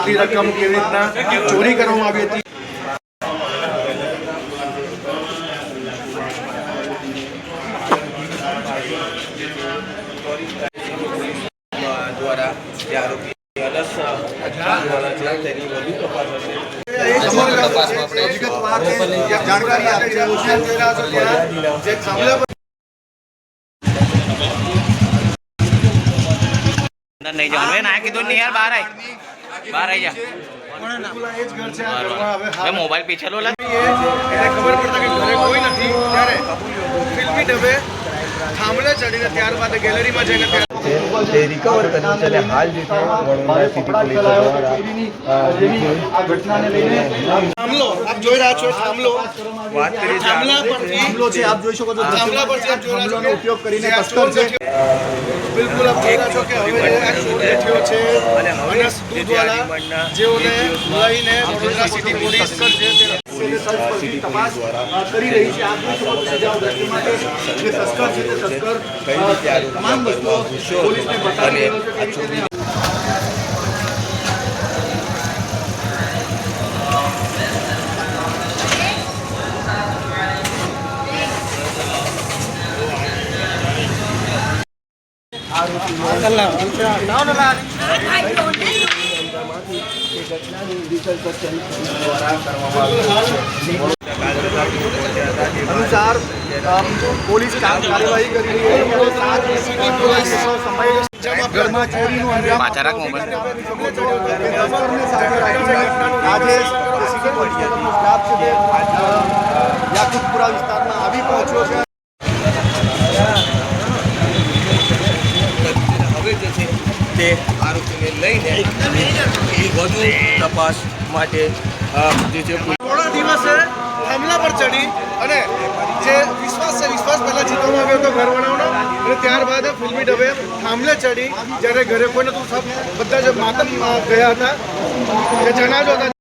મોટી રકમ કેવી રીતના ચોરી કરવામાં આવી હતી. દ્વારા જે આરોપી જાણકારી આપી રહ્યું છે. नहीं जाओ मैं ना किधर नहीं यार बाहर आई जा मोबाइल पीछे लो खबर पड़ता कि घरे कोई नहीं ત્યારે ફિલ્મી ડબે થાંભલે ચડીને ત્યારબાદ ગેલેરીમાં જઈને તે રિકવર કર્યું છે અને હાલ જે છે વડોદરા સિટી પોલીસ દ્વારા આ ઘટનાને લઈને થાંભલો આપ જોઈ રહ્યા છો. થાંભલો વાત કરી છે. થાંભલો છે આપ જોઈ શકો છો. થાંભલા પરથી આપ જોઈ રહ્યા છો ઉપયોગ કરીને તસ્કર છે. બિલકુલ આપ જોઈ રહ્યા છો કે હવે આ ચોર બેઠ્યો છે અને દૂધવાલા જેઓને લઈને વડોદરા સિટી પોલીસ તપાસ કરી રહી છે. આપ જોઈ શકો છો સજાઓ દર્શન માટે જે તસ્કર છે તે તસ્કર તમામ વસ્તુઓ પોલીસને બતાવી રહ્યો છે. अनुसार પોલીસ કાર્યવાહી કરી રહી છે. ઘરમાં ચોરીનું અંજામ આજે સ્ટાફ છે તે યાકુતપુરા વિસ્તારમાં આવી પહોંચ્યો છે. હવે જે છે તે આરોપીને લઈને વધુ તપાસ માટે જે છે થોડા દિવસે થાંભલા પર ચડી અને જે વિશ્વાસ છે વિશ્વાસ પહેલા જીતવામાં આવ્યો હતો ઘરવાળાઓનો અને ત્યારબાદ ફિલ્મી ડબે થાંભલે ચડી જ્યારે ઘરે કોઈ નતું બધા જ માતમ ગયા હતા જે જનાજો હતા